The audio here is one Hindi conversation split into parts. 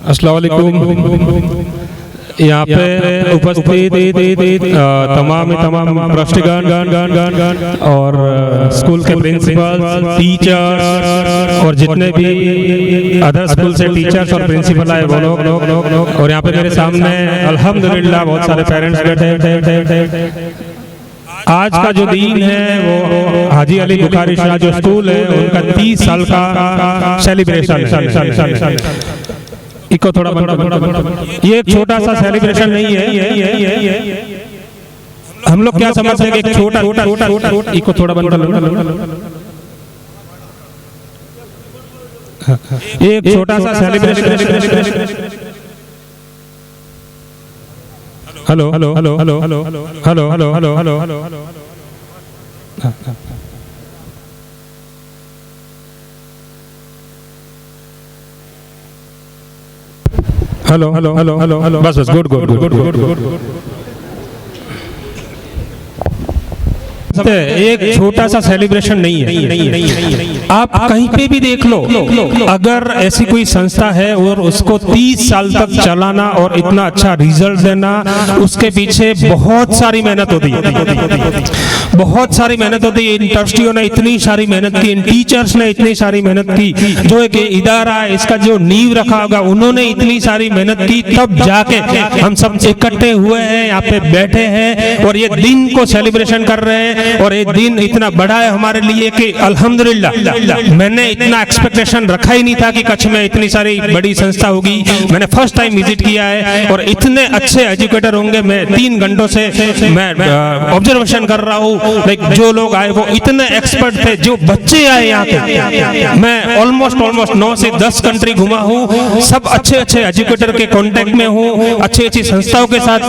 अस्सलाम वालेकुम। यहाँ पे उपस्थित तमाम ट्रस्टीगण और स्कूल के प्रिंसिपल, टीचर्स और जितने भी अदर स्कूल से टीचर्स और प्रिंसिपल आए वो लोग और यहाँ पे मेरे सामने अल्हम्दुलिल्लाह बहुत सारे पेरेंट्स बैठे। आज का जो दिन है वो हाजी अली बुखारी शाह जो स्कूल है उनका 30 साल का सेलिब्रेशन है। इको थोड़ा ये एक छोटा सा सेलिब्रेशन नहीं है। हम लोग क्या समझते हैं कि एक छोटा इको थोड़ा बंद एक छोटा सा celebration. Hello hello hello hello hello hello hello hello hello hello hello hello hello hello hello बस बस good good good good good. एक छोटा सा सेलिब्रेशन नहीं है। आप कहीं पे भी देख लो, अगर ऐसी कोई संस्था है और उसको 30 साल तक चलाना और इतना अच्छा रिजल्ट देना, उसके पीछे बहुत सारी मेहनत होती है, बहुत सारी मेहनत होती है। इन ट्रस्टियों ने इतनी सारी मेहनत की, इन टीचर्स ने इतनी सारी मेहनत की, जो एक इदारा है इसका जो नींव रखा होगा उन्होंने इतनी सारी मेहनत की, तब जाके हम सब इकट्ठे हुए हैं, यहाँ पे बैठे हैं और ये दिन को सेलिब्रेशन कर रहे हैं। और ये दिन इतना बड़ा है हमारे लिए कि अल्हम्दुलिल्लाह मैंने इतना एक्सपेक्टेशन रखा ही नहीं था कि कच्छ में इतनी सारी बड़ी संस्था होगी। मैंने फर्स्ट टाइम विजिट किया है और इतने अच्छे एजुकेटर होंगे। मैं 3 घंटों से मैं ऑब्जर्वेशन कर रहा हूँ। लाइक जो लोग आए वो इतने एक्सपर्ट थे, जो बच्चे आए यहाँ पे, मैं ऑलमोस्ट 9 से 10 कंट्री घुमा हूँ। सब अच्छे अच्छे एजुकेटर के कांटेक्ट में हूँ, अच्छी अच्छी संस्थाओं के साथ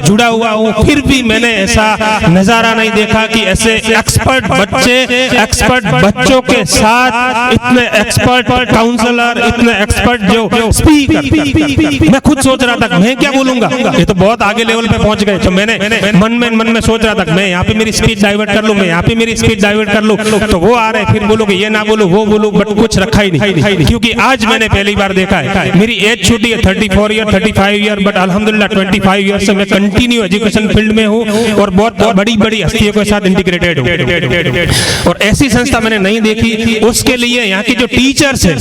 जुड़ा हुआ हूँ। फिर भी मैंने ऐसा नजारा नहीं देखा कि ऐसे एक्सपर्ट बच्चे, एक्सपर्ट बच्चों के साथ इतने एक्सपर्ट काउंसलर, इतने एक्सपर्ट जो स्पीकर। मैं खुद सोच रहा था मैं क्या बोलूंगा, ये तो बहुत आगे लेवल पे पहुंच गए। तो मैंने मन में सोच रहा था मैं यहाँ पे मेरी स्पीच डाइवर्ट कर लूं, मैं यहाँ पे मेरी स्पीच डाइवर्ट कर लूं। तो वो आ रहे फिर बोलो कि ये ना बोलो वो बोलो, बट कुछ रखा ही नहीं, क्योंकि आज मैंने पहली बार देखा है। मेरी एज छोटी है 34 ईयर 35 ईयर, बट अल्हम्दुलिल्लाह 25 ईयर से मैं कंटिन्यू एजुकेशन फील्ड में हूँ और बहुत बड़ी बड़ी हस्तियों के साथ इंटीग्रेटेड हूँ। और ऐसी संस्था मैंने नहीं देखी। उसके लिए यहाँ की जो टीचर्स हैं,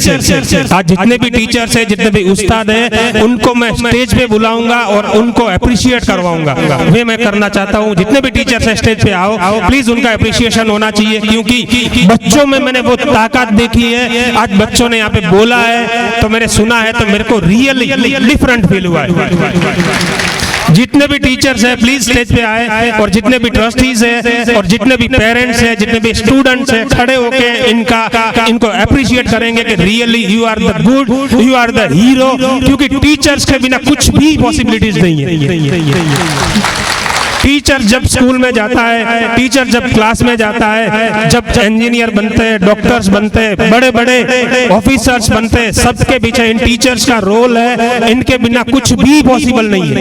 आज जितने भी टीचर्स हैं, जितने भी उस्ताद हैं, उनको मैं स्टेज पे बुलाऊंगा और उनको अप्रिशिएट करवाऊंगा। वे मैं करना चाहता हूँ। जितने भी टीचर्स हैं स्टेज पे आओ, प्लीज उनका अप्रिशिएशन होना चाहिए, क्योंकि बच्चों में मैंने वो ताकत देखी है। आज बच्चों ने यहाँ पे बोला है तो मैंने सुना है, तो मेरे को रियली डिफरेंट फील हुआ है। जितने भी टीचर्स हैं प्लीज स्टेज पे आए, और जितने भी ट्रस्टीज हैं और जितने भी पेरेंट्स हैं, जितने भी स्टूडेंट्स हैं, खड़े होके इनको अप्रिशिएट करेंगे कि really you are the good, you are the hero, क्योंकि टीचर्स के बिना कुछ भी पॉसिबिलिटीज नहीं है। टीचर जब स्कूल में जाता है, टीचर जब क्लास में जाता है, जब इंजीनियर बनते हैं, डॉक्टर्स बनते हैं, बड़े बड़े ऑफिसर्स बनते हैं, सबके पीछे इन टीचर्स का रोल है। इनके बिना कुछ भी पॉसिबल नहीं है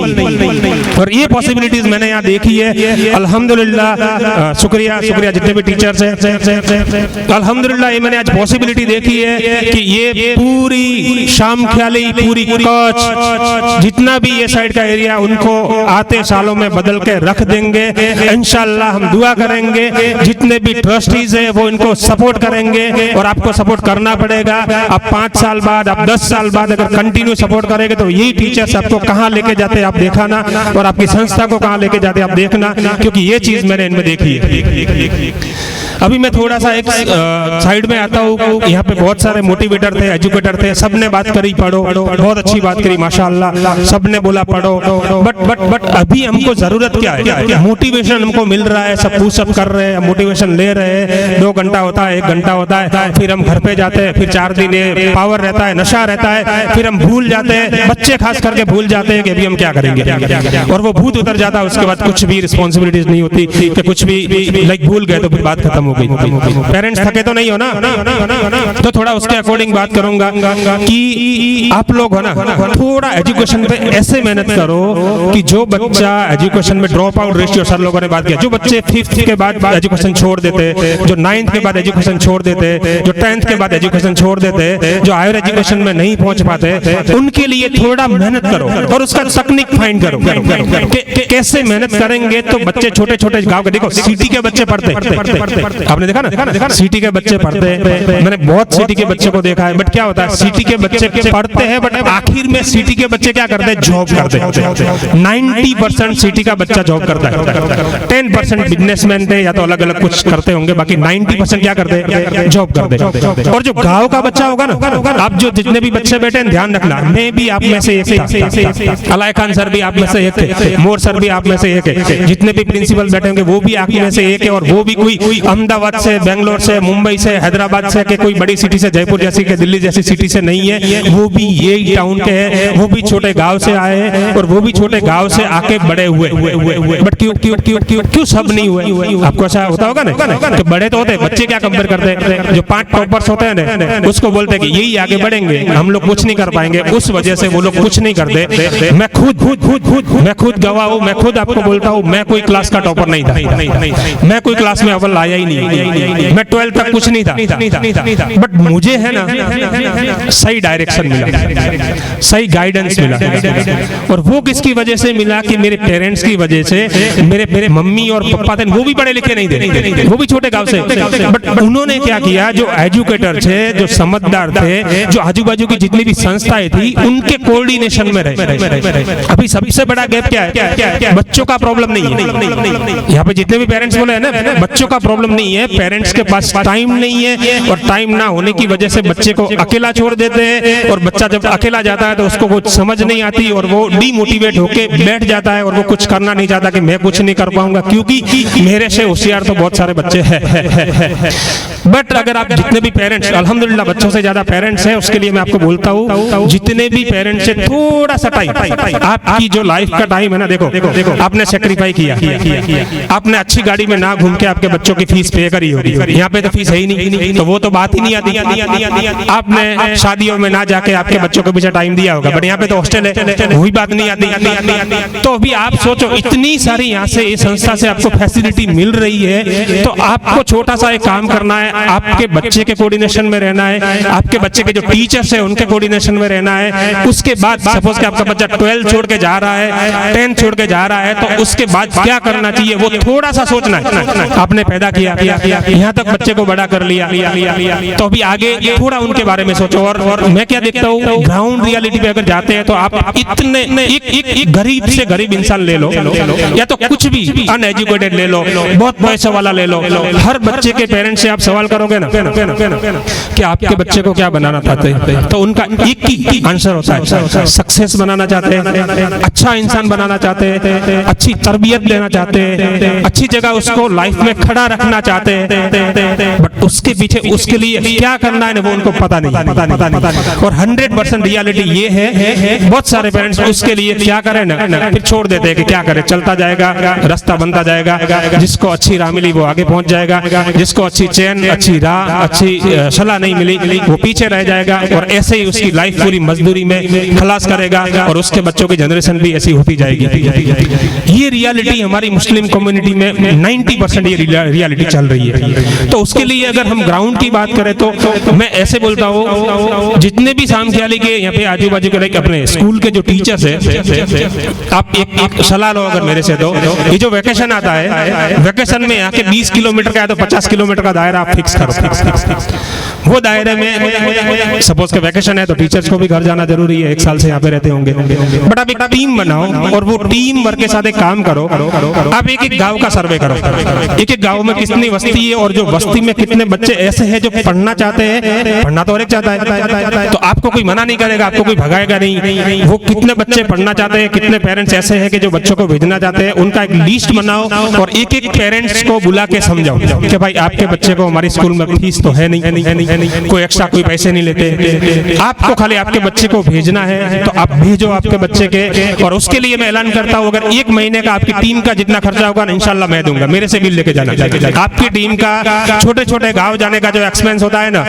और ये पॉसिबिलिटीज मैंने यहाँ देखी है। अल्हम्दुलिल्लाह शुक्रिया जितने भी टीचर्स हैं। अल्हम्दुलिल्लाह ये मैंने आज पॉसिबिलिटी देखी है कि ये पूरी शाम ख्याली, पूरी कच्छ, जितना भी ये साइड का एरिया, उनको आते सालों में बदल के रख देंगे इंशाअल्लाह। हम दुआ करेंगे, जितने भी ट्रस्टीज हैं वो इनको सपोर्ट करेंगे और आपको सपोर्ट करना पड़ेगा। आप 5 साल बाद, आप 10 साल बाद अगर कंटिन्यू सपोर्ट करेंगे तो यही टीचर्स आपको कहाँ लेके जाते हैं आप देखना, और आपकी संस्था को कहाँ लेके जाते हैं आप देखना, क्योंकि ये चीज मैंने इनमें देखी है। अभी मैं थोड़ा सा एक साइड में आता हूँ। यहाँ पे बहुत सारे मोटिवेटर थे, एजुकेटर थे, सबने बात करी पढ़ो, बहुत अच्छी बात करी माशाअल्लाह, सबने बोला पढ़ो, बट अभी हमको जरूरत क्या है? मोटिवेशन हमको मिल रहा है, सब पुशअप कर रहे हैं, मोटिवेशन ले रहे हैं। 2 घंटा होता है, 1 घंटा होता है, फिर हम घर पे जाते हैं, फिर 4 दिन पावर रहता है, नशा रहता है, फिर हम भूल जाते हैं, बच्चे खास करके भूल जाते हैं कि अभी हम क्या करेंगे, और वो भूत उतर जाता है। उसके बाद कुछ भी रिस्पॉन्सिबिलिटीज नहीं होती कि कुछ भी लाइक भूल गए तो फिर बात खत्म हो गई। पेरेंट्स थके तो नहीं हो ना, तो थोड़ा उसके अकॉर्डिंग बात करूंगा कि आप लोग हो ना थोड़ा एजुकेशन पे ऐसे मेहनत करो कि जो बच्चा एजुकेशन में ड्रॉप आउट रेशियो, सर लोगों ने बात किया, जो बच्चे 5th के बाद एजुकेशन छोड़ देते, जो 9th के बाद एजुकेशन छोड़ देते, जो 10th के बाद एजुकेशन छोड़ देते, जो हायर एजुकेशन में नहीं पहुंच पाते, उनके लिए थोड़ा मेहनत करो और उसका तकनीक फाइंड करो। कैसे मेहनत करेंगे तो बच्चे छोटे छोटे गांव के, देखो सिटी के बच्चे पढ़ते, आपने देखा ना सिटी के बच्चे पढ़ते, मैंने बहुत सिटी के बच्चे को देखा है, बट क्या होता है सिटी के बच्चे पढ़ते हैं बट आखिर में सिटी के बच्चे क्या करते हैं, जॉब करते हैं। 90% सिटी का बच्चा जॉब करता है, 10% बिजनेसमैन थे या तो अलग अलग कुछ करते होंगे, बाकी 90% क्या करते हैं, जॉब करते हैं। और जो गांव का बच्चा होगा ना, आप जो जितने भी बच्चे बैठे हैं ध्यान रखना, मैं भी आप में से एक था, अलाय खान सर भी आप में से एक थे, मोर सर भी आप में से एक है, जितने भी प्रिंसिपल बैठे होंगे वो भी आप में से एक है, और वो भी कोई अहमदाबाद से, बेंगलोर से, मुंबई से, हैदराबाद से, के कोई बड़ी सिटी से, जयपुर जैसी के दिल्ली जैसी सिटी से नहीं है, वो भी यही टाउन के हैं, वो भी छोटे गांव से आए हैं और वो भी छोटे गांव से आके बड़े हुए। बट क्यों क्यों क्यों क्यों क्यों सब नहीं हुए? आपको ऐसा होता होगा ना, तो बड़े तो होते, बच्चे क्या कंपेयर करते हैं, जो 5 टॉपर्स होते हैं ना उसको बोलते हैं कि यही आगे बढ़ेंगे, हम लोग कुछ नहीं कर पाएंगे, उस वजह से वो लोग कुछ नहीं करते। मैं खुद गवाह हूं, मैं खुद आपको बोलता हूं, मैं कोई क्लास का टॉपर नहीं था, मैं कोई क्लास में अव्वल आया ही नहीं, मैं 12th तक कुछ नहीं था, बट मुझे है ना सही डायरेक्शन मिला, सही गाइडेंस मिला, और वो किसकी वजह से मिला कि मेरे पेरेंट्स की वजह से। मेरे मम्मी और पापा थे, वो भी पढ़े लिखे नहीं थे, वो भी छोटे गांव से, बट उन्होंने क्या किया, जो एजुकेटर थे, जो समझदार थे, जो आजू बाजू की जितनी भी संस्थाएं थी उनके कोऑर्डिनेशन में रहे। अभी सबसे बड़ा गैप क्या है, बच्चों का प्रॉब्लम नहीं है, यहाँ पे जितने भी पेरेंट्स बोले हैं ना, बच्चों का प्रॉब्लम नहीं है, पेरेंट्स के पास टाइम नहीं है, और टाइम ना होने की वजह से बच्चे को अकेला छोड़ देते हैं, और बच्चा जब अकेला जाता है तो उसको कुछ समझ नहीं आती और वो डीमोटिवेट होके बैठ जाता है और वो कुछ करना नहीं चाहता कि मैं कुछ नहीं कर पाऊंगा, क्योंकि मेरे से होशियार तो बहुत सारे बच्चे हैं। बट अगर आप जितने भी पेरेंट्स, अल्हम्दुलिल्लाह बच्चों से ज्यादा पेरेंट्स हैं, उसके लिए मैं आपको बोलता हूँ जितने भी पेरेंट्स से थोड़ा सा टाइम, आपकी जो लाइफ का टाइम है ना, देखो आपने सेक्रीफाई किया, आपने अच्छी गाड़ी में ना घूम के आपके बच्चों की फीस पे करी होगी, यहाँ पे तो फीस है ही नहीं, तो वो तो बात ही नहीं आती। आपने शादियों में ना जाके आपके बच्चों के पीछे टाइम दिया होगा, बट यहाँ पे तो हॉस्टल है, वही बात नहीं आती। तो अभी आप सोचो, इतनी सारी यहाँ से इस संस्था से आपको फैसिलिटी मिल रही है, तो आपको छोटा सा एक काम करना है, आपके बच्चे के कोऑर्डिनेशन में रहना है, आपके बच्चे के जो टीचर्स है उनके कोऑर्डिनेशन में रहना है। उसके बाद सपोज कि आपका बच्चा 12 छोड़ के जा रहा है, 10 छोड़ के जा रहा है, तो उसके बाद क्या करना चाहिए वो थोड़ा सा सोचना है। आपने पैदा किया, यहाँ तक बच्चे को बड़ा कर लिया, तो अभी आगे थोड़ा उनके बारे में सोचो। और मैं क्या देखता हूँ, ग्राउंड रियलिटी पे अगर जाते हैं तो आप इतने एक गरीब से गरीब इंसान ले लो, या तो कुछ भी अनएजुकेटेड ले लो, बहुत पैसे वाला ले लो, हर बच्चे के पेरेंट्स से आप सवाल करोगे ना कि आपके बच्चे को क्या बनाना चाहते हैं, तो उनका एक ही आंसर होता है, सक्सेस बनाना चाहते हैं, अच्छा इंसान बनाना चाहते हैं, अच्छी तरबियत देना चाहते हैं, अच्छी जगह उसको लाइफ में खड़ा रखना चाहते हैं, बट उसके पीछे उसके लिए क्या करना है वो उनको पता नहीं। और 100% रियलिटी ये है, बहुत सारे पेरेंट्स उसके लिए क्या करें ना, फिर छोड़ देते हैं कि क्या करें, चलता जाएगा, रास्ता बनता जाएगा, जिसको अच्छी राह मिली वो आगे पहुंच जाएगा, जिसको अच्छी चैन, अच्छी राह, अच्छी सलाह नहीं मिली वो पीछे रह जाएगा, और ऐसे ही उसकी लाइफ पूरी मजदूरी में खलास करेगा, और उसके बच्चों की जनरेशन भी ऐसी होती जाएगी। ये रियलिटी हमारी मुस्लिम कम्युनिटी में 90% ये रियलिटी चल रही है। तो उसके लिए अगर हम ग्राउंड की बात करें तो मैं ऐसे बोलता हूँ, जितने भी सामख्याली के यहाँ पे आजू बाजू के अपने स्कूल के जो टीचर्स है, आप एक सलाह लो अगर मेरे से, तो ये जो वेकेशन आता है, वेकेशन में यहाँ के 20 किलोमीटर का है तो 50 किलोमीटर का दायरा आप फिक्स करो। वो दायरे में सपोज के वेकेशन है तो टीचर्स को भी घर जाना जरूरी है, 1 साल से यहाँ पे रहते होंगे, बट आप एक टीम बनाओ और वो टीम वर्क के साथ एक काम करो। आप एक गांव का सर्वे करो, एक गांव में कितनी बस्ती है और जो बस्ती में कितने बच्चे ऐसे हैं जो पढ़ना चाहते हैं, पढ़ना तो हर एक चाहता है, तो आपको कोई मना नहीं करेगा, आपको कोई भगाएगा नहीं। वो कितने बच्चे पढ़ना चाहते हैं, कितने पेरेंट्स ऐसे हैं कि जो बच्चों को भेजना चाहते हैं, उनका एक लिस्ट बनाओ और एक एक पेरेंट्स को बुला के समझाओ कि भाई आपके बच्चे को हमारी स्कूल में फीस तो है नहीं, कोई एक्स्ट्रा कोई पैसे नहीं लेते, आपको खाली आपके बच्चे को भेजना है, तो आप भेजो आपके बच्चे के। और उसके लिए मैं ऐलान करता हूँ, अगर 1 महीने का आपकी टीम का जितना खर्चा होगा ना, इंशाल्लाह मैं दूंगा, मेरे से बिल लेके जाना। आप आपकी टीम का छोटे छोटे गांव जाने का जो एक्सपेंस होता है ना,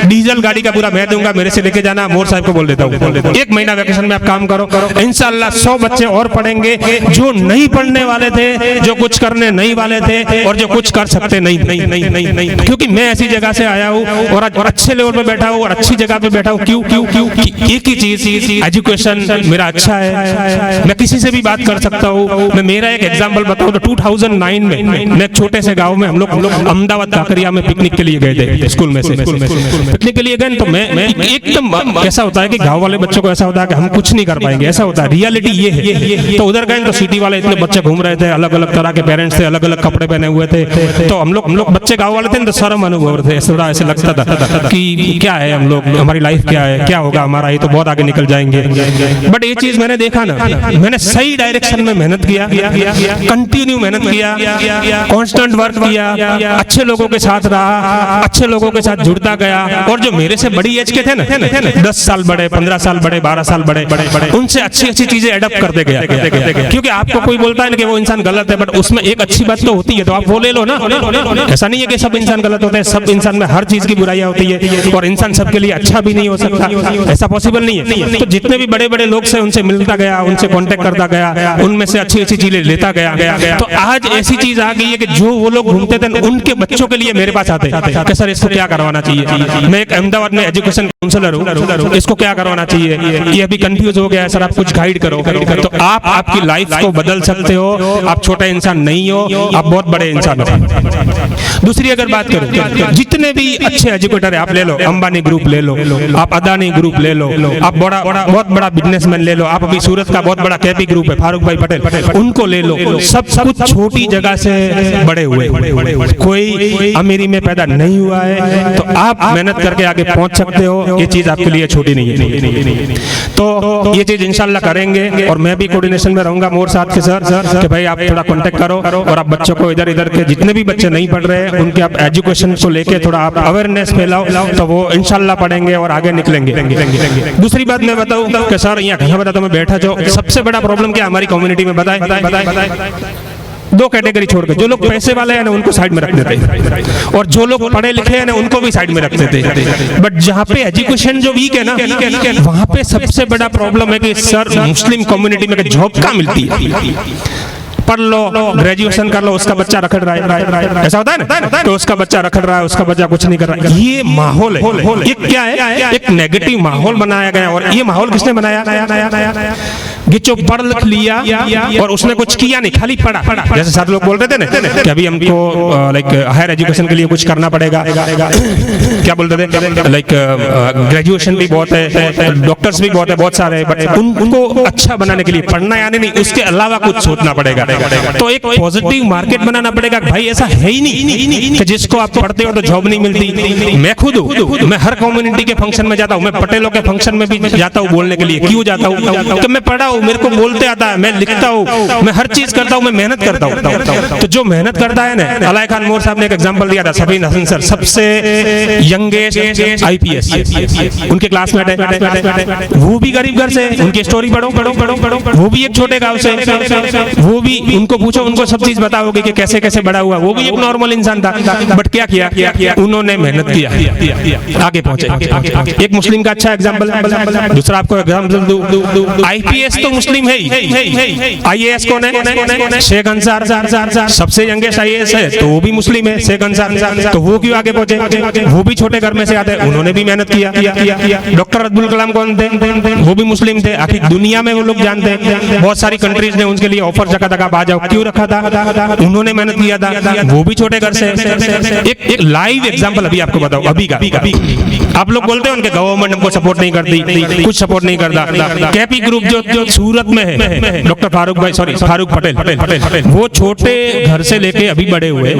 डीजल गाड़ी का पूरा मैं दूंगा, मेरे से लेके जाना, मोर साहब को बोल देता हूँ। 1 महीना वेकेशन में आप काम करो, इंशाल्लाह 100 बच्चे और पढ़ेंगे जो नहीं पढ़ने वाले थे, जो कुछ करने नहीं वाले थे और जो कुछ कर सकते नहीं। क्योंकि मैं ऐसी जगह से आया हूँ और अच्छे लेवल पे बैठा हूँ और अच्छी जगह पे बैठा हूँ। क्यों? एक ही चीज, एजुकेशन मेरा अच्छा है, मैं किसी से भी बात कर सकता हूँ। मैं मेरा एक एग्जांपल बताऊँ तो 2009 में मैं एक छोटे से गांव में, हम लोग अहमदाबाद काकरिया में पिकनिक के लिए गए थे, स्कूल में से पिकनिक के लिए गए। तो मैं एकदम ऐसा होता है कि गांव वाले बच्चों को ऐसा होता है कि हम कुछ नहीं कर पाएंगे, ऐसा होता है, रियलिटी ये है। तो उधर गए तो सिटी वाले इतने बच्चे घूम रहे थे, अलग अलग तरह के पेरेंट्स थे, अलग अलग कपड़े पहने हुए थे। तो हम लोग बच्चे गांव वाले थे तो शर्म अनुभव थे, थोड़ा ऐसे लगता था कि क्या है हम लोग, हमारी लाइफ क्या है, क्या होगा हमारा, ये तो बहुत आगे निकल जाएंगे। बट ये चीज मैंने देखा ना, मैंने सही डायरेक्शन में मेहनत किया, कंटिन्यू मेहनत किया, कांस्टेंट वर्क किया, अच्छे लोगों के साथ रहा, अच्छे लोगों के साथ जुड़ता गया। और जो मेरे से बड़ी एज के थे ना, 10 साल बड़े, 15 साल बड़े, 12 साल बड़े, उनसे अच्छी चीजें एडप्ट करते गया। क्योंकि आपको कोई बोलता है ना कि वो इंसान गलत है, बट उसमें एक अच्छी बात तो होती है, तो आप वो ले लो ना। ऐसा नहीं है कि सब इंसान गलत होते हैं, सब इंसान में हर चीज की बुराइयां होती है और इंसान सबके लिए अच्छा भी नहीं हो सकता, ऐसा पॉसिबल नहीं है। तो जितने भी बड़े बड़े लोग से उनसे मिलता गया, उनसे कांटेक्ट करता गया, उनमें से अच्छी अच्छी चीजें लेता गया। तो आज ऐसी चीज आ गई है कि जो वो लोग घूमते थे उनके बच्चों के लिए मेरे पास आते कि सर इसको क्या करवाना चाहिए। मैं एक अहमदाबाद में एजुकेशन काउंसलर हूँ, इसको क्या करवाना चाहिए, ये अभी कंफ्यूज हो गया है सर, आप कुछ गाइड करो। तो आप आपकी लाइफ को बदल सकते हो, आप छोटा इंसान नहीं हो, आप बहुत बड़े इंसान हो। दूसरी अगर बात करूं, जितने भी अच्छे एजुकेटर है आप ले लो, अंबानी ग्रुप ले लो, आप अदानी ग्रुप ले लो, आप बहुत बड़ा बिजनेसमैन ले लो, आप अभी सूरत का बहुत बड़ा केपी ग्रुप है, फारूक भाई पटेल, उनको ले लो। सब कुछ छोटी जगह से बड़े हुए, कोई अमीरी में पैदा नहीं हुआ है। तो आप मेहनत करके आगे पहुंच सकते हो, ये चीज आपके लिए छोटी नहीं है। तो ये चीज इंशाल्लाह करेंगे और मैं भी कोऑर्डिनेशन में रहूंगा मोर साहब के सर कि भाई आप थोड़ा कांटेक्ट करो और आप बच्चों को इधर के जितने भी बच्चे नहीं पढ़ रहे हैं उनके आप एजुकेशन को लेके थोड़ा आप अवेयरनेस फैलाओ, तो वो इंशाल्लाह पढ़ेंगे और आगे निकलेंगे। दूसरी बात मैं बताऊं कि सर यहाँ कहाँ बताता मैं बैठा, जो सबसे बड़ा प्रॉब्लम क्या हमारी कम्युनिटी में बताए 2 कैटेगरी छोड़ के, जो लोग पैसे वाले हैं ना उनको साइड में रख देते हैं और जो लोग पढ़े लिखे हैं ना उनको भी साइड में रख देते हैं। बट जहाँ पे एजुकेशन जो वीक है ना, वहाँ पे सबसे बड़ा प्रॉब्लम है कि सर मुस्लिम कम्युनिटी में जॉब कहाँ मिलती है। पढ़ लो, ग्रेजुएशन कर लो, उसका बच्चा रखड़ रहा है, ऐसा होता है ना, तो उसका बच्चा रखड़ रहा है, उसका बच्चा कुछ नहीं कर रहा है। ये माहौल है, ये क्या है, एक नेगेटिव माहौल बनाया गया। और ये माहौल किसने बनाया, कि जो पढ़ लिख लिया और उसने कुछ किया नहीं, खाली पढ़ा। जैसे साथ लोग बोल रहे थे ना कि अभी हमको लाइक हायर एजुकेशन के लिए कुछ करना पड़ेगा, क्या बोलते थे, लाइक ग्रेजुएशन भी बहुत है, डॉक्टर्स भी बहुत है, बहुत सारे, बट उनको अच्छा बनाने के लिए पढ़ना यानी नहीं, उसके अलावा कुछ सोचना पड़ेगा। तो एक पॉजिटिव मार्केट बनाना पड़ेगा। भाई ऐसा है ही नहीं कि जिसको आप पढ़ते हो तो जॉब नहीं मिलती। मैं खुद हूँ, मैं हर कम्युनिटी के फंक्शन में जाता हूँ, मैं पटेलों के फंक्शन में भी जाता हूँ बोलने के लिए। क्यों जाता हूँ? कि मैं पढ़ा हूँ, मेरे को बोलते आता है, मैं लिखता हूँ, मैं हर चीज करता हूँ, मैं मेहनत करता हूँ। तो जो मेहनत करता है ना, अलाई खान मोर साहब ने एक एग्जांपल दिया था, सफीन हसन सर सबसे यंगेस्ट IPS, उनके क्लासमेट है, वो भी गरीब घर से, उनकी स्टोरी पढ़ो, वो भी एक छोटे गांव से, वो भी उनको पूछो, उनको सब चीज बताओगे कि कैसे कैसे बड़ा हुआ। वो भी एक नॉर्मल इंसान था, बट क्या किया उन्होंने मेहनत किया, आगे पहुंचे। एक मुस्लिम का अच्छा एग्जांपल है। दूसरा आपको एग्जांपल दूं, IPS तो मुस्लिम है ही, IAS कौन है, शेख अंसार, सबसे यंगेस्ट IAS है, तो वो भी मुस्लिम है, शेख अंसार। तो वो क्यों आगे पहुंचे, वो भी छोटे घर में से आते, उन्होंने भी मेहनत किया। डॉक्टर अब्दुल कलाम कौन थे, वो भी मुस्लिम थे, आखिर दुनिया में वो लोग जानते हैं, बहुत सारी कंट्रीज ने उनके लिए ऑफर जगह आ जाओ क्यों रखा था, उन्होंने मेहनत किया था, वो भी छोटे घर से। एक लाइव एग्जांपल अभी आपको बताओ, अभी का। आप लोग बोलते हो उनके गवर्नमेंट हमको सपोर्ट नहीं करती, कुछ सपोर्ट नहीं करता। केपी ग्रुप जो सूरत में है, डॉक्टर फारूक पटेल, वो छोटे घर से लेके अभी बड़े हुए,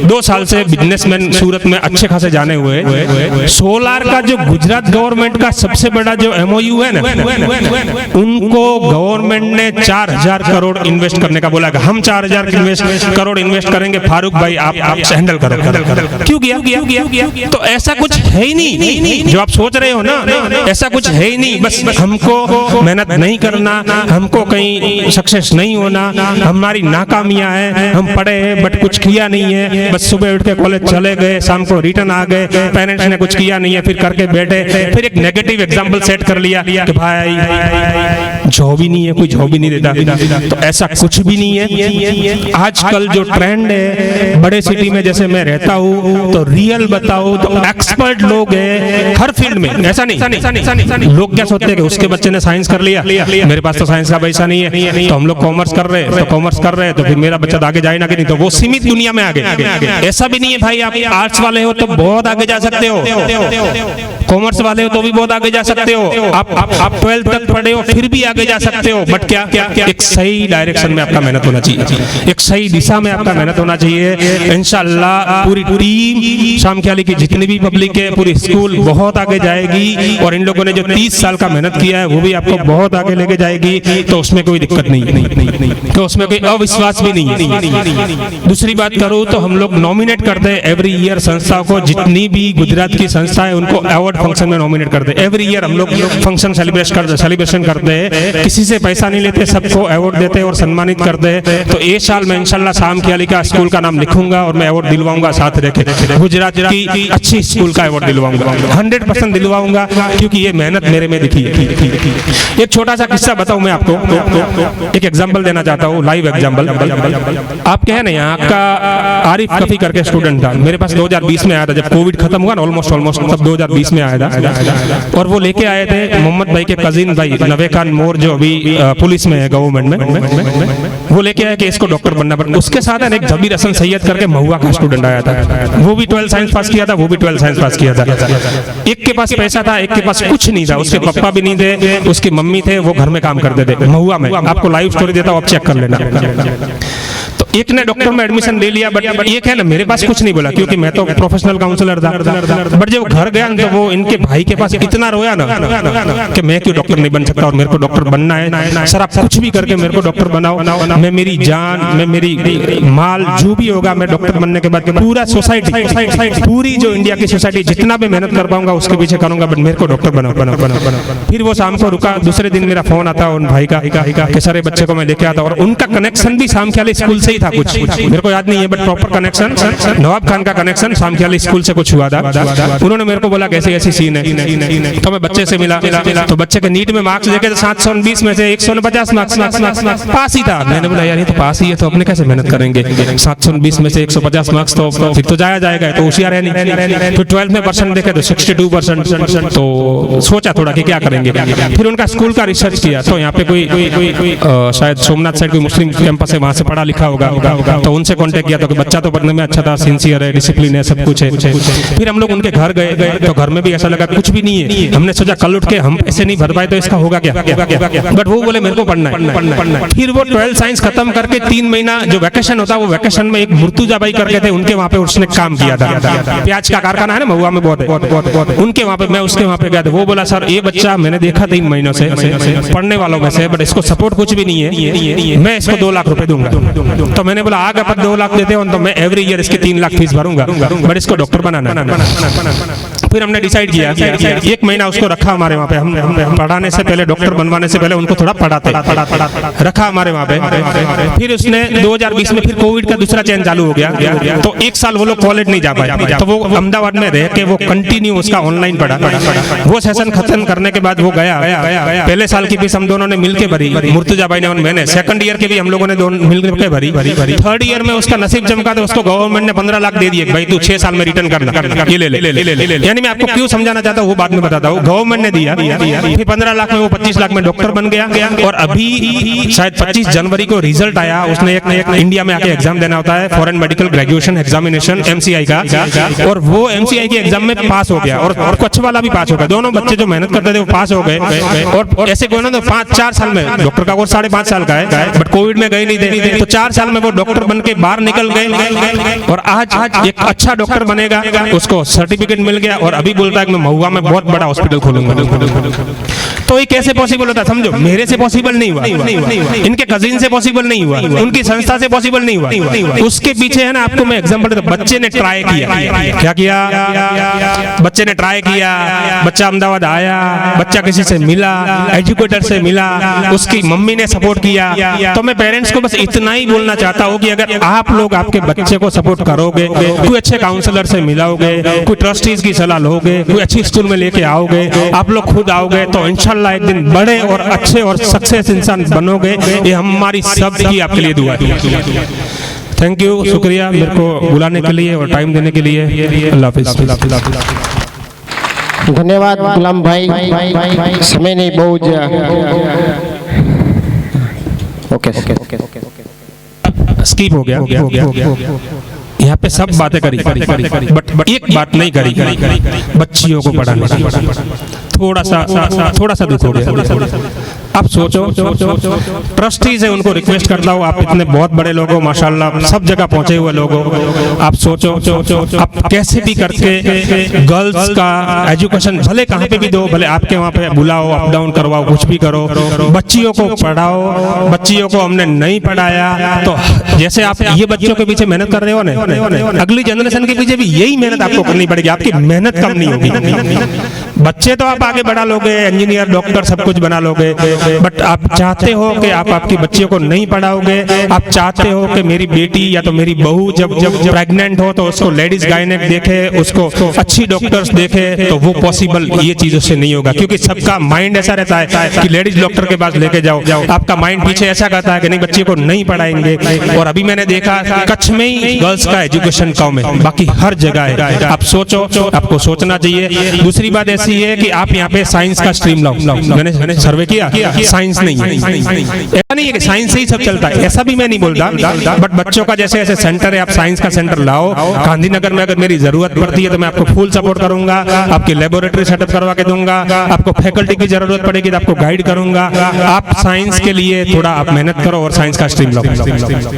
2 साल से बिजनेसमैन सूरत में अच्छे खासे जाने हुए। सोलार का जो गुजरात गवर्नमेंट का सबसे बड़ा जो MOU है ना, उनको गवर्नमेंट ने 4000 करोड़ इन्वेस्ट करने का बोला, हम 4000 करोड़ इन्वेस्ट करेंगे, फारूक भाई आप हैंडल करो। क्यों किया? तो ऐसा कुछ है ही नहीं नहीं, जो आप सोच रहे हो ना, ऐसा कुछ है ही नहीं। बस हमको मेहनत नहीं करना, हमको कहीं सक्सेस नहीं होना, हमारी नाकामियां हैं, हम पढ़े हैं बट कुछ किया नहीं है, बस सुबह उठ के कॉलेज चले गए, शाम को रिटर्न आ गए, पेरेंट्स ने कुछ किया नहीं है, फिर करके बैठे, फिर एक नेगेटिव एग्जाम्पल सेट कर लिया कि भाई जॉब ही नहीं है, कोई जॉब ही नहीं देता। तो ऐसा कुछ भी नहीं है। आजकल जो ट्रेंड है बड़े सिटी में जैसे मैं रहता हूँ, तो रियल बताओ तो एक्सपर्ट लोग हैं हर फील्ड में। ऐसा नहीं, लोग क्या सोचते हैं कि उसके बच्चे ने साइंस कर लिया, मेरे पास तो साइंस का पैसा नहीं है, तो हम लोग कॉमर्स कर रहे हैं, तो कॉमर्स कर रहे हैं तो फिर मेरा बच्चा आगे जाए ना कि नहीं, तो वो सीमित दुनिया में आगे। ऐसा भी नहीं है भाई, आप आर्ट्स वाले हो तो बहुत आगे जा सकते हो, कॉमर्स वाले हो तो भी बहुत आगे जा सकते हो, आप 12th तक पढ़े हो फिर भी आगे जा सकते हो। बट क्या एक सही डायरेक्शन में आपका मेहनत होना चाहिए, एक सही दिशा में आपका मेहनत होना चाहिए। इंशाअल्लाह पूरी टीम शामख्याली की जितनी भी पब्लिक है, पूरी स्कूल बहुत आगे जाएगी, और इन लोगों ने जो 30 साल का मेहनत किया है वो भी आपको बहुत आगे लेके जाएगी। तो उसमें कोई दिक्कत नहीं, तो उसमें कोई अविश्वास भी नहीं है। दूसरी बात करूँ तो हम लोग नॉमिनेट करते हैं एवरी ईयर संस्थाओं को, जितनी भी गुजरात की संस्था है उनको अवार्ड फंक्शन में नॉमिनेट करते हैं। एवरी ईयर हम लोग फंक्शन सेलिब्रेशन करते हैं, किसी से पैसा नहीं लेते, सबको अवार्ड देते हैं और सम्मानित करते हैं। तो इस साल मैं इंशाल्लाह शामख्याली का स्कूल का नाम लिखूंगा और मैं अवार्ड दिलवाऊंगा, साथ रखे गुजरात की अच्छी स्कूल का अवार्ड दिलवाऊंगा, 100% दिलवाऊंगा, क्योंकि ये मेहनत मेरे में दिखी है। एक छोटा सा किस्सा बताऊं मैं आपको, एक एग्जांपल देना चाहता हूं, लाइव एग्जांपल। आप क्या है ना, यहाँ का आरिफ कफी करके स्टूडेंट था, मेरे पास 2020 में आया था, जब कोविड खत्म हुआ ना ऑलमोस्ट तब 2020 में आया था, और वो लेके आए थे मोहम्मद भाई के कजिन भाई नवे खान मोर, जो अभी पुलिस में है गवर्नमेंट में, वो लेके आए कि इसको डॉक्टर बनना पड़ेगा। उसके साथ एक जबीर हसन सैयद करके महुआ का स्टूडेंट आया था, वो भी 12th साइंस पास किया था, वो भी 12th साइंस पास किया था। एक के पास पैसा था, एक के पास कुछ नहीं था, उसके पापा भी नहीं थे, उसकी मम्मी थे, वो घर में काम करते थे महुआ में। आपको लाइव स्टोरी देता हूँ, आप चेक कर लेना। तो एक ने डॉक्टर में एडमिशन ले लिया, बट एक है ना मेरे पास कुछ नहीं बोला, क्योंकि मैं तो प्रोफेशनल काउंसलर था। बट जब घर गया तो वो इनके भाई के पास इतना रोया ना कि मैं क्यों डॉक्टर नहीं बन सकता और मेरे को डॉक्टर बनना है, सर आप कुछ भी करके मेरे को डॉक्टर बनाओ, मैं मेरी जान, मैं मेरी माल जो भी होगा, मैं डॉक्टर बनने के बाद पूरा सोसाइटी, पूरी जो इंडिया की सोसाइटी जितना भी मेहनत कर पाऊंगा उसके पीछे करूंगा, बट मेरे को डॉक्टर बनाओ। फिर वो शाम को रुका, दूसरे दिन मेरा फोन आता उन भाई का कि सारे बच्चे को मैं लेके आता, और उनका कनेक्शन भी शामख्याली स्कूल से ही था, कुछ मेरे को याद नहीं है, बट प्रॉपर कनेक्शन नवाब खान का कनेक्शन शामख्याली स्कूल से कुछ हुआ था। उन्होंने मेरे को बोला कैसे ऐसी सीन है, तो मैं बच्चे से मिला, तो बच्चे के नीट में मार्क्स देखे 720 में से 150 मार्क्स पास ही था। मैंने बोला यार ये तो पास ही है, तो अपने कैसे मेहनत करेंगे, 720 में से 150 मार्क्स तो फिर तो जाएगा, तो होशियार है नहीं। फिर 12th में परसेंट देखे तो 62%, तो सोचा थोड़ा कि क्या करेंगे। फिर उनका स्कूल का रिसर्च किया, तो यहाँ पे कोई शायद सोमनाथ साइड कोई मुस्लिम कैंपस है, वहां से पढ़ा लिखा होगा, तो उनसे कांटेक्ट किया, तो बच्चा तो पढ़ने में अच्छा था, सिंसियर है, डिसिप्लिन है, सब कुछ है। फिर हम लोग उनके घर गए, तो घर में भी ऐसा लगा कुछ भी नहीं है। हमने सोचा कल उठ के हम पैसे नहीं भर पाए तो इसका होगा क्या, बट वो बोले मेरे को पढ़ना है। फिर वो 12th साइंस खत्म करके 3 महीना जो वैकेशन होता, वो वैकेशन में एक मुर्तुजा भाई करके थे, उनके वहाँ पे उसने काम किया था, प्याज का कारखाना है ना महुआ में बहुत है, उनके वहाँ पे मैं उसके वहाँ पे गया था। वो बोला सर ये बच्चा मैंने देखा 3 महीनों से पढ़ने वालों में से, बट इसको सपोर्ट कुछ भी नहीं है, मैं इसको 2 लाख रुपए दूंगा। तो मैंने बोला आगे पर 2 लाख देते हो तो मैं एवरी ईयर इसकी 3 लाख फीस भरूंगा, बट इसको डॉक्टर बनाना। फिर हमने डिसाइड किया 1 महीना उसको रखा हमारे वहाँ पे, हम पढ़ाने से पहले, डॉक्टर बनवाने से पहले उनको थोड़ा पढ़ाते रखा हमारे वहाँ पे। फिर उसने 2020 में फिर कोविड का दूसरा चैन चालू हो गया, तो 1 साल वो लोग कॉलेज नहीं जा पाए, तो वो अहमदाबाद में रह के वो कंटिन्यू उसका ऑनलाइन पढ़ा। वो सेशन खत्म करने के बाद वो गया, पहले साल की फीस हम दोनों ने मिलकर भरी, मुर्तुजा भाई ने और मैंने। सेकंड ईयर के भी हम लोगों ने मिलकर भरी। 3rd ईयर में उसका नसीब चमका, तो उसको गवर्नमेंट ने 15 लाख दे दिए, भाई तू 6 साल में रिटर्न करना, ये ले। यानी मैं आपको क्यों समझाना चाहता हूँ वो बाद में बताता हूँ। गवर्नमेंट ने दिया, फिर 15 लाख में वो 25 लाख में डॉक्टर बन गया, और अभी शायद 25 जनवरी को रिजल्ट आया। उसने एक इंडिया में आके एग्जाम देना होता है, foreign medical graduation examination MCI का, और वो MCI के एग्जाम में पास हो गया, और कच्छ वाला भी पास हो गया। दोनों बच्चे जो मेहनत करते थे वो पास हो गए, और ऐसे कोई ना तो 5-4 साल में, डॉक्टर का कोर्स 5.5 साल का है, बट कोविड में गए नहीं थे, तो 4 साल में वो डॉक्टर बन के बाहर निकल गए, और आज एक अच्छा डॉक्टर बनेगा, उसको सर्टिफिकेट मिल गया, और अभी बोलता है कि मैं महुआ में बहुत बड़ा हॉस्पिटल खोलूंगा। तो ये कैसे पॉसिबल होता, समझो, मेरे से पॉसिबल नहीं हुआ, इनके कजिन से पॉसिबल नहीं हुआ, उनकी संस्था से पॉसिबल नहीं हुआ। उसके पीछे है ना, आपको मैं एग्जांपल देता, बच्चे ने ट्राई किया, क्या किया, बच्चे ने ट्राई किया, बच्चा अहमदाबाद आया, बच्चा किसी से मिला, एजुकेटर से मिला, उसकी मम्मी ने सपोर्ट किया। तो मैं पेरेंट्स को बस इतना ही बोलना चाहता हूँ कि अगर आप लोग आपके बच्चे को सपोर्ट करोगे, कोई अच्छे काउंसलर से मिलाओगे, कोई ट्रस्टीज की सलाह लोगे, कोई अच्छी स्कूल में लेके आओगे, आप लोग खुद आओगे, तो इंशाल्लाह एक दिन बड़े और अच्छे और सक्सेस इंसान बनोगे। ये हमारी सबकी आपके लिए दुआ है। थैंक यू, शुक्रिया मेरे को बुलाने के लिए और टाइम देने के लिए। अल्लाह हाफिज़। धन्यवाद गुलाम भाई, समय नहीं बहुत ओके स्किप हो गया। यहाँ पे सब बातें करी, बट एक बात नहीं करी, बच्चियों को पढ़ाने की थोड़ा सा दुख हो गया। आप सोचो, ट्रस्टीज है, उनको रिक्वेस्ट करता हूँ, आप इतने बहुत बड़े लोग हो माशाल्लाह, सब जगह पहुंचे हुए लोग हो, आप सोचो आप कैसे भी करके गर्ल्स का एजुकेशन भले कहाँ पे भी दो, भले आपके वहाँ पे बुलाओ, अप डाउन करवाओ, कुछ भी करो, बच्चियों को पढ़ाओ। बच्चियों को हमने नहीं पढ़ाया तो जैसे आप ये बच्चों के पीछे मेहनत कर रहे हो ना, अगली जनरेशन के पीछे भी यही मेहनत आपको करनी पड़ेगी, आपकी मेहनत कम नहीं होगी। बच्चे तो आप आगे बढ़ा लोगे, इंजीनियर, डॉक्टर, सब कुछ बना लोगे, बट आप चाहते हो कि आप आपकी बच्चियों को नहीं पढ़ाओगे। आप चाहते हो कि मेरी बेटी या तो मेरी बहू जब प्रेग्नेंट हो तो उसको लेडीज गायनेक देखे, उसको अच्छी डॉक्टर्स देखे, तो वो पॉसिबल ये चीजों से नहीं होगा, क्योंकि सबका माइंड ऐसा रहता है कि लेडीज डॉक्टर के पास लेके जाओ, आपका माइंड पीछे ऐसा कहता है कि नहीं, बच्चे को नहीं पढ़ाएंगे। और अभी मैंने देखा कच्छ में ही गर्ल्स का एजुकेशन कम है, बाकी हर जगह है। आप सोचो, आपको सोचना चाहिए। दूसरी बात ऐसी है कि आप यहाँ पे साइंस का स्ट्रीम लाओ, मैंने सर्वे किया, साइंस नहीं है, ऐसा नहीं है कि साइंस से ही सब चलता है, ऐसा भी मैं नहीं बोलता, बट बच्चों का जैसे ऐसे सेंटर है, आप साइंस का सेंटर लाओ। गांधीनगर में अगर मेरी जरूरत पड़ती है तो मैं आपको फुल सपोर्ट करूंगा, आपकी लेबोरेटरी सेटअप करवा के दूंगा, आपको फैकल्टी की जरूरत पड़ेगी तो आपको गाइड करूंगा। आप साइंस के लिए थोड़ा आप मेहनत करो और साइंस का स्ट्रीम लाओ।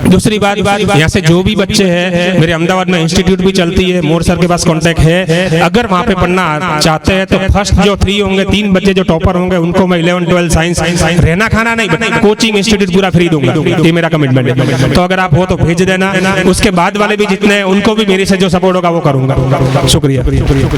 दूसरी बात, यहाँ से जो भी बच्चे हैं, मेरे अहमदाबाद में इंस्टीट्यूट भी चलती है, मोर सर के पास कॉन्टेक्ट है, अगर वहाँ पे पढ़ना चाहते हैं तो फर्स्ट जो 3 होंगे, 3 बच्चे जो टॉपर होंगे, उनको मैं 11, 12 साइंस, रहना खाना नहीं, बट कोचिंग इंस्टीट्यूट पूरा फ्री दूंगा, ये मेरा कमिटमेंट है। तो अगर आप हो तो भेज देना, उसके बाद वाले भी जितने, उनको भी मेरे से जो सपोर्ट होगा वो करूंगा। शुक्रिया।